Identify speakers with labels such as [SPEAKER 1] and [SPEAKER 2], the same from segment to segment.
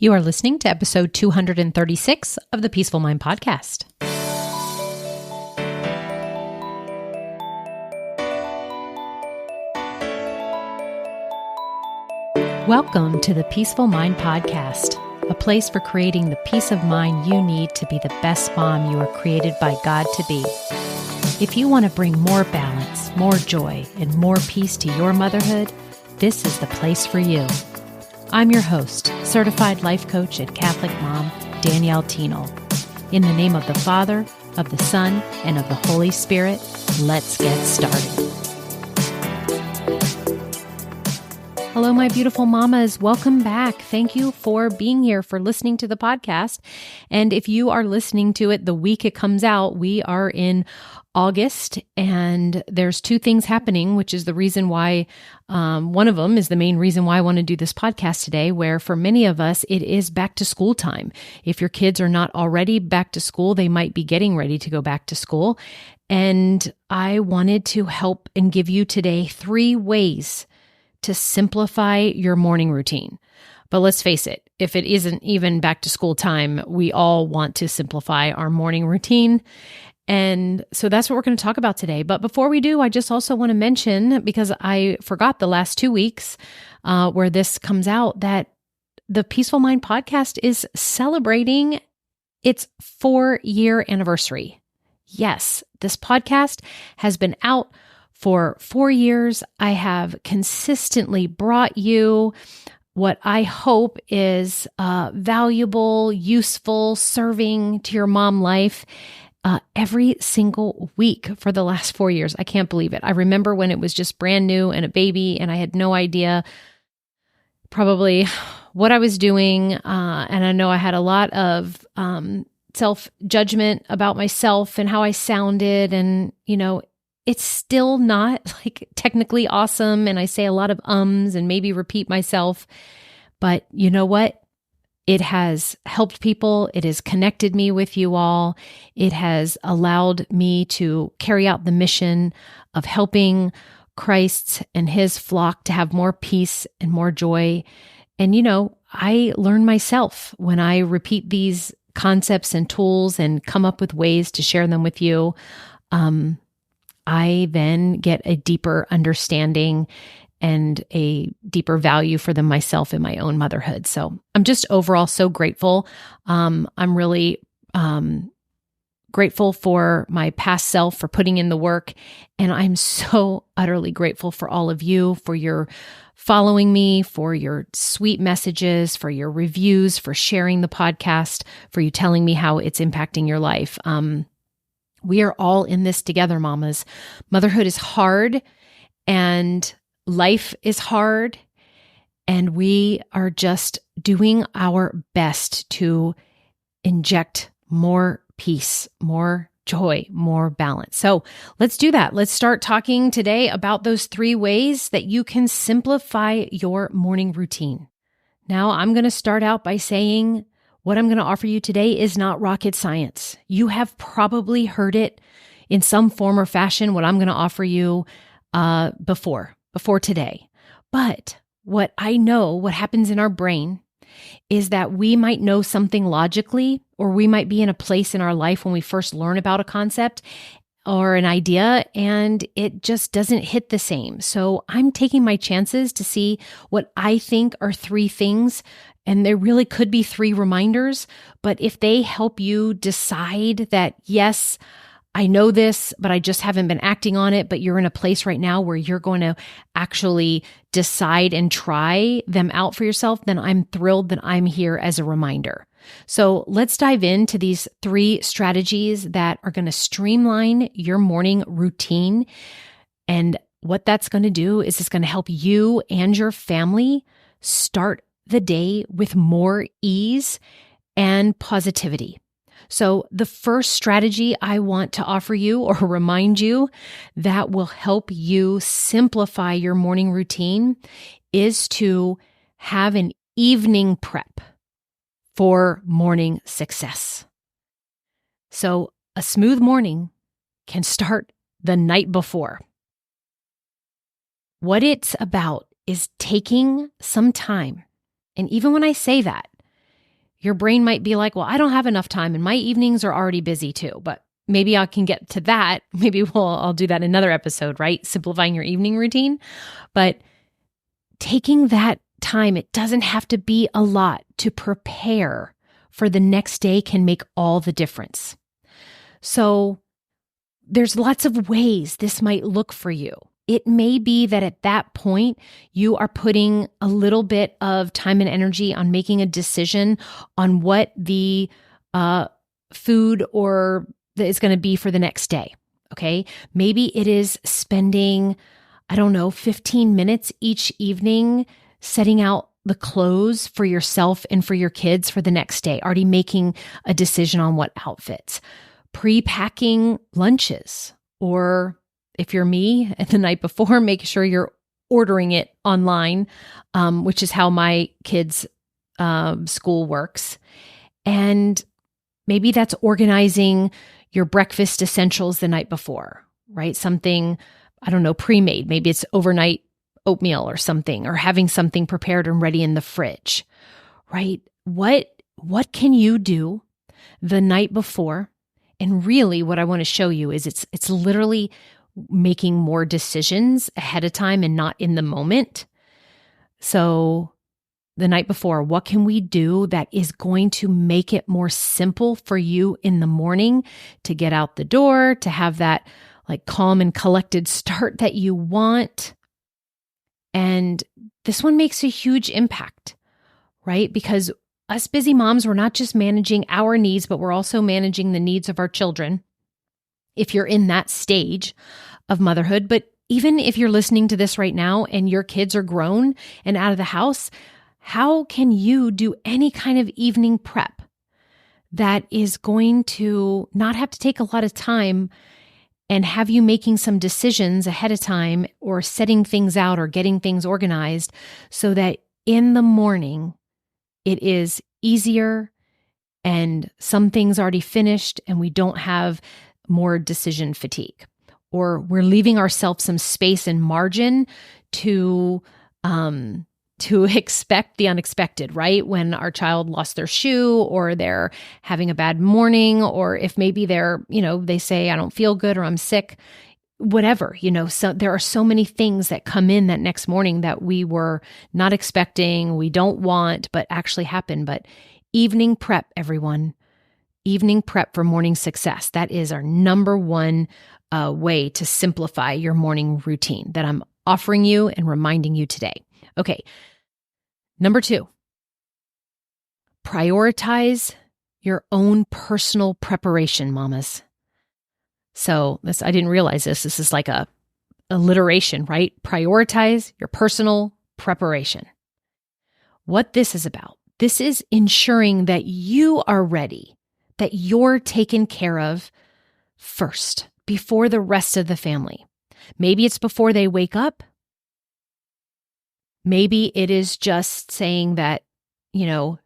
[SPEAKER 1] You are listening to episode 236 of the Peaceful Mind Podcast. Welcome to the Peaceful Mind Podcast, a place for creating the peace of mind you need to be the best mom you are created by God to be. If you want to bring more balance, more joy, and more peace to your motherhood, this is the place for you. I'm your host, certified life coach and Catholic mom, Danielle Thienel. In the name of the Father, of the Son, and of the Holy Spirit, let's get started. Hello, my beautiful mamas. Welcome back. Thank you for being here, for listening to the podcast. And if you are listening to it the week it comes out, we are in August, and there's two things happening, which is the reason why, one of them is the main reason why I want to do this podcast today, where for many of us, it is back to school time. If your kids are not already back to school, they might be getting ready to go back to school. And I wanted to help and give you today 3 ways to simplify your morning routine. But let's face it, if it isn't even back to school time, we all want to simplify our morning routine. And so that's what we're going to talk about today. But before we do, I just also want to mention, because I forgot the last 2 weeks where this comes out, that the Peaceful Mind Podcast is celebrating its 4-year anniversary. Yes, this podcast has been out for 4 years. I have consistently brought you what I hope is valuable, useful, serving to your mom life every single week for the last 4 years. I can't believe it. I remember when it was just brand new and a baby, and I had no idea probably what I was doing. And I know I had a lot of self-judgment about myself and how I sounded. And, it's still not like technically awesome. And I say a lot of ums and maybe repeat myself. But you know what? It has helped people. It has connected me with you all. It has allowed me to carry out the mission of helping Christ and his flock to have more peace and more joy. And, I learn myself when I repeat these concepts and tools and come up with ways to share them with you. I then get a deeper understanding and a deeper value for them myself in my own motherhood. So I'm just overall so grateful. I'm really grateful for my past self for putting in the work. And I'm so utterly grateful for all of you, for your following me, for your sweet messages, for your reviews, for sharing the podcast, for you telling me how it's impacting your life. We are all in this together, mamas. Motherhood is hard and life is hard, and we are just doing our best to inject more peace, more joy, more balance. So let's do that. Let's start talking today about those 3 ways that you can simplify your morning routine. Now, I'm going to start out by saying what I'm going to offer you today is not rocket science. You have probably heard it in some form or fashion, what I'm going to offer you before today. But what I know, what happens in our brain, is that we might know something logically, or we might be in a place in our life when we first learn about a concept or an idea, and it just doesn't hit the same. So I'm taking my chances to see what I think are 3 things, and there really could be 3 reminders, but if they help you decide that, yes, I know this, but I just haven't been acting on it, but you're in a place right now where you're going to actually decide and try them out for yourself, then I'm thrilled that I'm here as a reminder. So let's dive into these 3 strategies that are going to streamline your morning routine. And what that's going to do is it's going to help you and your family start the day with more ease and positivity. So the first strategy I want to offer you or remind you that will help you simplify your morning routine is to have an evening prep for morning success. So a smooth morning can start the night before. What it's about is taking some time. And even when I say that, your brain might be like, well, I don't have enough time and my evenings are already busy too, but maybe I can get to that. Maybe I'll do that in another episode, right? Simplifying your evening routine. But taking that time, it doesn't have to be a lot to prepare for the next day can make all the difference. So there's lots of ways this might look for you. It may be that at that point, you are putting a little bit of time and energy on making a decision on what the food or that is going to be for the next day. Okay. Maybe it is spending, 15 minutes each evening setting out the clothes for yourself and for your kids for the next day, already making a decision on what outfits, pre-packing lunches, or if you're me, the night before, make sure you're ordering it online, which is how my kids' school works. And maybe that's organizing your breakfast essentials the night before, right? Something, pre-made. Maybe it's overnight oatmeal or something, or having something prepared and ready in the fridge, right? What can you do the night before? And really what I want to show you is it's literally making more decisions ahead of time and not in the moment. So the night before, what can we do that is going to make it more simple for you in the morning to get out the door, to have that like calm and collected start that you want? And this one makes a huge impact, right? Because us busy moms, we're not just managing our needs, but we're also managing the needs of our children. If you're in that stage of motherhood, but even if you're listening to this right now and your kids are grown and out of the house, how can you do any kind of evening prep that is going to not have to take a lot of time and have you making some decisions ahead of time or setting things out or getting things organized so that in the morning it is easier and some things already finished and we don't have more decision fatigue, or we're leaving ourselves some space and margin to expect the unexpected, right? When our child lost their shoe or they're having a bad morning, or if maybe they're, they say, I don't feel good or I'm sick, whatever, so there are so many things that come in that next morning that we were not expecting, we don't want, but actually happen. But evening prep, everyone, evening prep for morning success. That is our number one way to simplify your morning routine that I'm offering you and reminding you today. Okay. Number 2, prioritize your own personal preparation, mamas. So I didn't realize this. This is like a alliteration, right? Prioritize your personal preparation. What this is about, this is ensuring that you are ready, that you're taken care of first before the rest of the family. Maybe it's before they wake up. Maybe it is just saying that, getting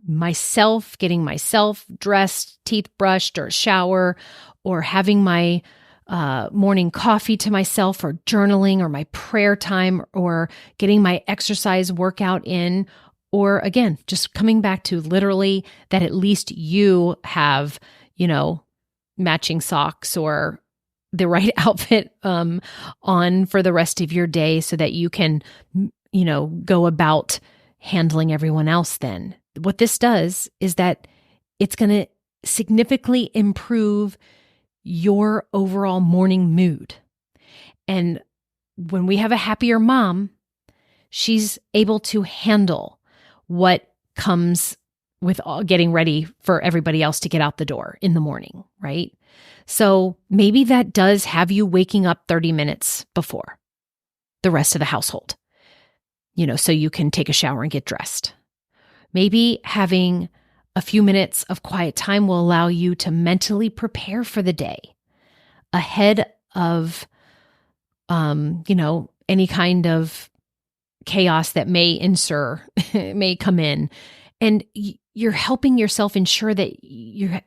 [SPEAKER 1] myself dressed, teeth brushed, or shower, or having my morning coffee to myself, or journaling, or my prayer time, or getting my exercise workout in, or again, just coming back to literally that at least you have, matching socks or the right outfit on for the rest of your day so that you can go about handling everyone else then. What this does is that it's going to significantly improve your overall morning mood. And when we have a happier mom, she's able to handle what comes with getting ready for everybody else to get out the door in the morning, right? So maybe that does have you waking up 30 minutes before the rest of the household, so you can take a shower and get dressed. Maybe having a few minutes of quiet time will allow you to mentally prepare for the day ahead of, any kind of chaos that may may come in. And you're helping yourself ensure that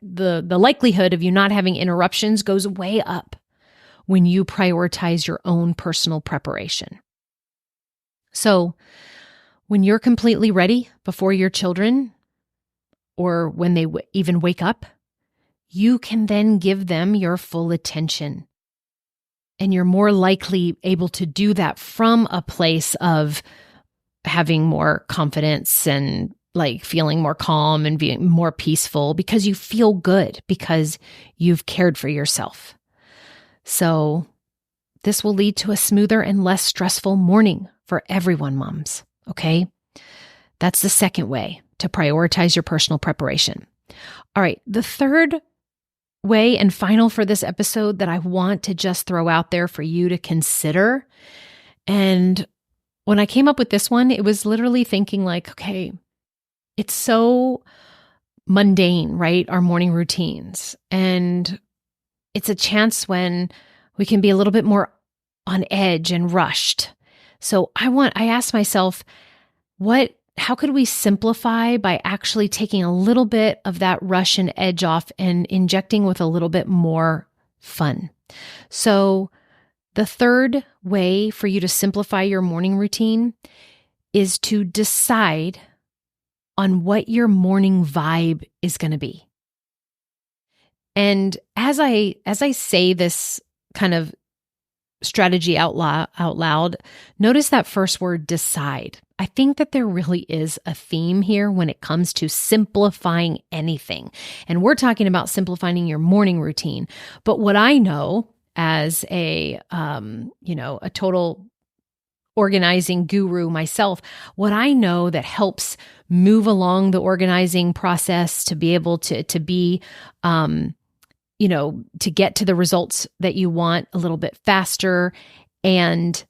[SPEAKER 1] the likelihood of you not having interruptions goes way up when you prioritize your own personal preparation. So when you're completely ready before your children, or when they even wake up, you can then give them your full attention. And you're more likely able to do that from a place of having more confidence and like feeling more calm and being more peaceful because you feel good because you've cared for yourself. So this will lead to a smoother and less stressful morning for everyone, moms. Okay. That's the second way to prioritize your personal preparation. All right. The third way and final for this episode that I want to just throw out there for you to consider. And when I came up with this one, it was literally thinking like, okay, it's so mundane, right? Our morning routines. And it's a chance when we can be a little bit more on edge and rushed. So I asked myself, how could we simplify by actually taking a little bit of that rush and edge off and injecting with a little bit more fun? So the third way for you to simplify your morning routine is to decide on what your morning vibe is going to be. And as I say this kind of strategy out loud, notice that first word, decide. I think that there really is a theme here when it comes to simplifying anything. And we're talking about simplifying your morning routine. But what I know as a total organizing guru myself, what I know that helps move along the organizing process to be able to be, to get to the results that you want a little bit faster and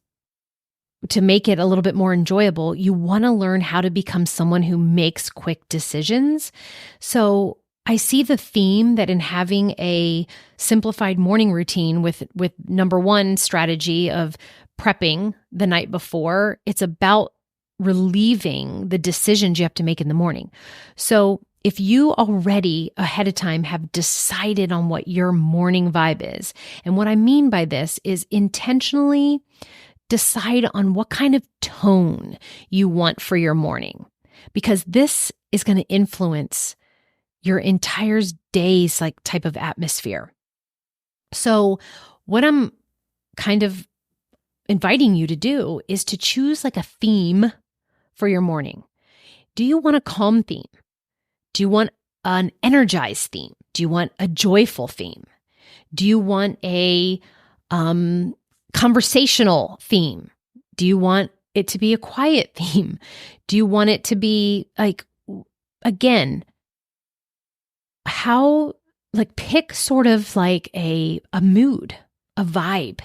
[SPEAKER 1] to make it a little bit more enjoyable, you want to learn how to become someone who makes quick decisions. So I see the theme that in having a simplified morning routine with number one strategy of prepping the night before, it's about relieving the decisions you have to make in the morning. So if you already ahead of time have decided on what your morning vibe is, and what I mean by this is intentionally decide on what kind of tone you want for your morning, because this is going to influence your entire day's like type of atmosphere. So what I'm kind of inviting you to do is to choose like a theme for your morning. Do you want a calm theme? Do you want an energized theme? Do you want a joyful theme? Do you want a conversational theme? Do you want it to be a quiet theme? Do you want it to be like, again, pick sort of like a mood, a vibe,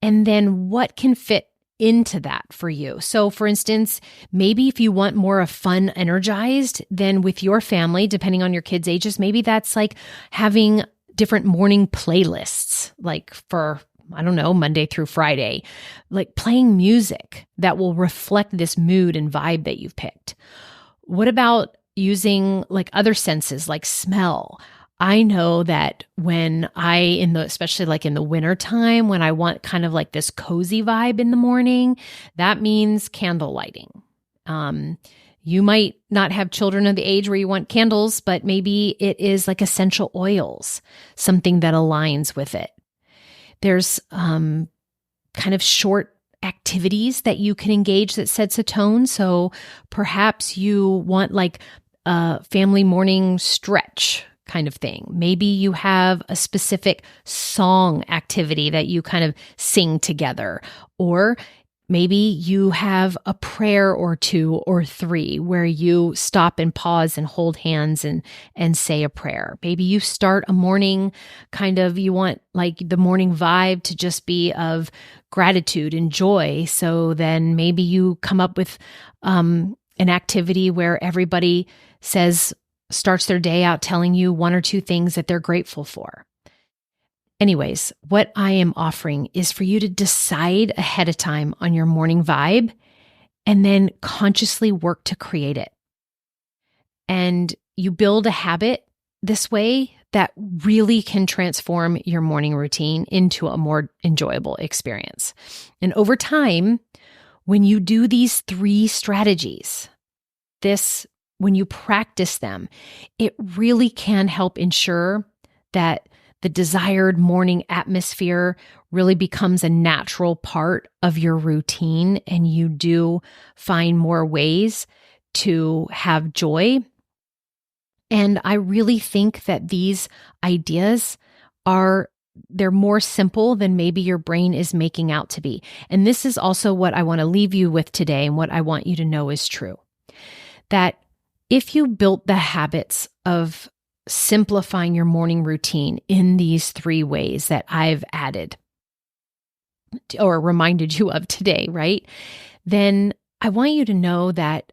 [SPEAKER 1] and then what can fit into that for you. So for instance, maybe if you want more of fun, energized, then with your family, depending on your kids' ages, maybe that's like having different morning playlists, like for, I don't know, Monday through Friday, like playing music that will reflect this mood and vibe that you've picked. What about using like other senses like smell? I know that when especially like in the winter time, when I want kind of like this cozy vibe in the morning, that means candle lighting. You might not have children of the age where you want candles, but maybe it is like essential oils, something that aligns with it. There's kind of short activities that you can engage that sets a tone. So perhaps you want like a family morning stretch kind of thing. Maybe you have a specific song activity that you kind of sing together, or maybe you have a prayer or two or three where you stop and pause and hold hands and say a prayer. Maybe you start a morning you want like the morning vibe to just be of gratitude and joy. So then maybe you come up with an activity where everybody starts their day out telling you one or two things that they're grateful for. Anyways, what I am offering is for you to decide ahead of time on your morning vibe and then consciously work to create it. And you build a habit this way that really can transform your morning routine into a more enjoyable experience. And over time, when you do these 3 strategies, this when you practice them, it really can help ensure that the desired morning atmosphere really becomes a natural part of your routine, and you do find more ways to have joy. And I really think that these ideas they're more simple than maybe your brain is making out to be. And this is also what I want to leave you with today, and what I want you to know is true. That if you built the habits of simplifying your morning routine in these 3 ways that I've added or reminded you of today, right? Then I want you to know that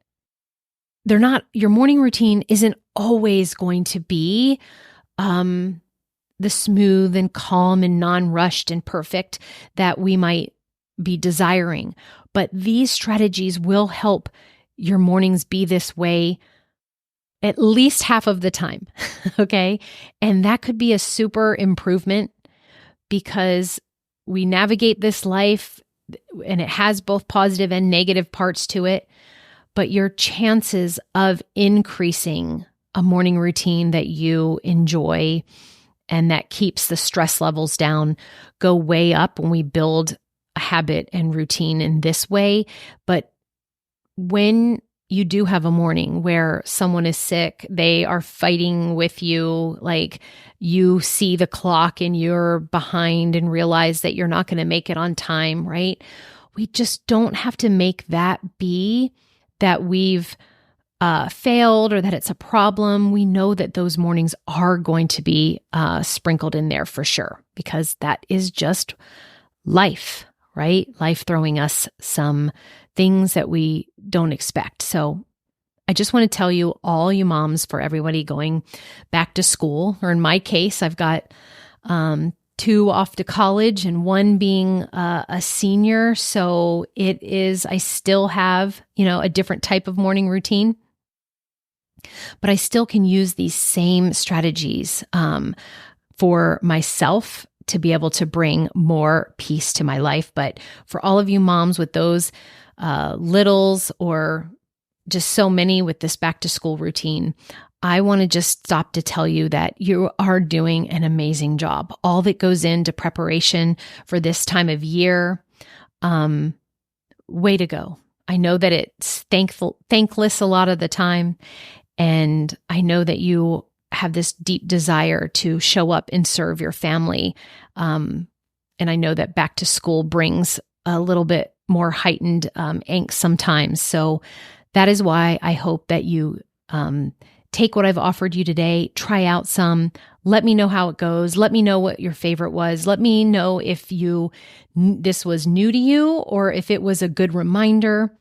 [SPEAKER 1] your morning routine isn't always going to be the smooth and calm and non-rushed and perfect that we might be desiring. But these strategies will help your mornings be this way at least half of the time, okay? And that could be a super improvement, because we navigate this life and it has both positive and negative parts to it, but your chances of increasing a morning routine that you enjoy and that keeps the stress levels down go way up when we build a habit and routine in this way. But when you do have a morning where someone is sick, they are fighting with you, like you see the clock and you're behind and realize that you're not going to make it on time, right? We just don't have to make that be that we've failed or that it's a problem. We know that those mornings are going to be sprinkled in there for sure, because that is just life, right? Life throwing us some things that we don't expect. So I just want to tell you, all you moms, for everybody going back to school, or in my case, I've got 2 off to college and 1 being a senior. So I still have, a different type of morning routine, but I still can use these same strategies for myself to be able to bring more peace to my life. But for all of you moms with those littles, or just so many with this back to school routine, I want to just stop to tell you that you are doing an amazing job. All that goes into preparation for this time of year, way to go. I know that it's thankless a lot of the time, and I know that you have this deep desire to show up and serve your family. And I know that back to school brings a little bit more heightened angst sometimes. So that is why I hope that you take what I've offered you today, try out some, let me know how it goes. Let me know what your favorite was. Let me know if this was new to you or if it was a good reminder.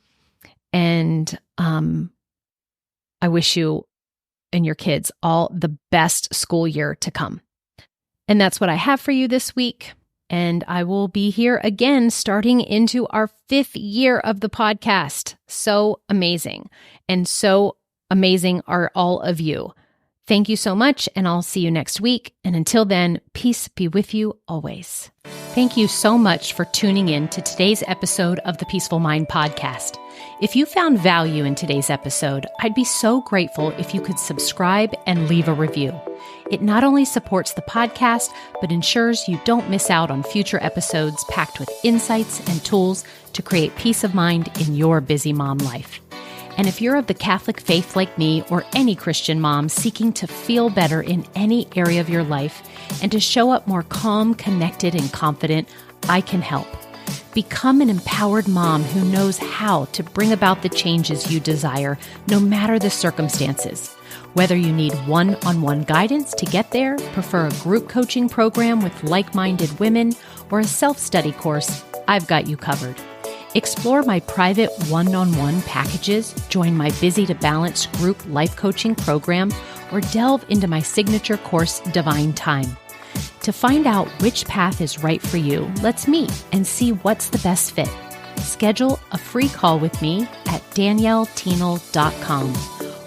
[SPEAKER 1] And I wish you and your kids all the best school year to come. And that's what I have for you this week. And I will be here again starting into our 5th year of the podcast. So amazing. And so amazing are all of you. Thank you so much, and I'll see you next week. And until then, peace be with you always. Thank you so much for tuning in to today's episode of the Peaceful Mind podcast. If you found value in today's episode, I'd be so grateful if you could subscribe and leave a review. It not only supports the podcast, but ensures you don't miss out on future episodes packed with insights and tools to create peace of mind in your busy mom life. And if you're of the Catholic faith like me, or any Christian mom seeking to feel better in any area of your life and to show up more calm, connected, and confident, I can help. Become an empowered mom who knows how to bring about the changes you desire, no matter the circumstances. Whether you need one-on-one guidance to get there, prefer a group coaching program with like-minded women, or a self-study course, I've got you covered. Explore my private one-on-one packages, join my Busy to Balance group life coaching program, or delve into my signature course, Divine Time. To find out which path is right for you, let's meet and see what's the best fit. Schedule a free call with me at daniellethienel.com,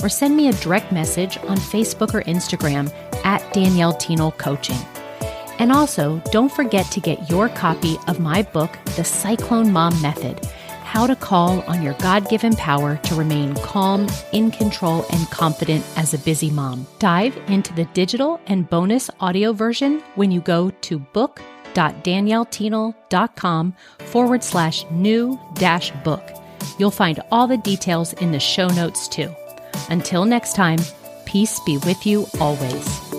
[SPEAKER 1] or send me a direct message on Facebook or Instagram at Danielle Thienel Coaching. And also, don't forget to get your copy of my book, The Cyclone Mom Method: how to call on your God-given power to remain calm, in control, and confident as a busy mom. Dive into the digital and bonus audio version when you go to book.daniellethienel.com/new-book. You'll find all the details in the show notes too. Until next time, peace be with you always.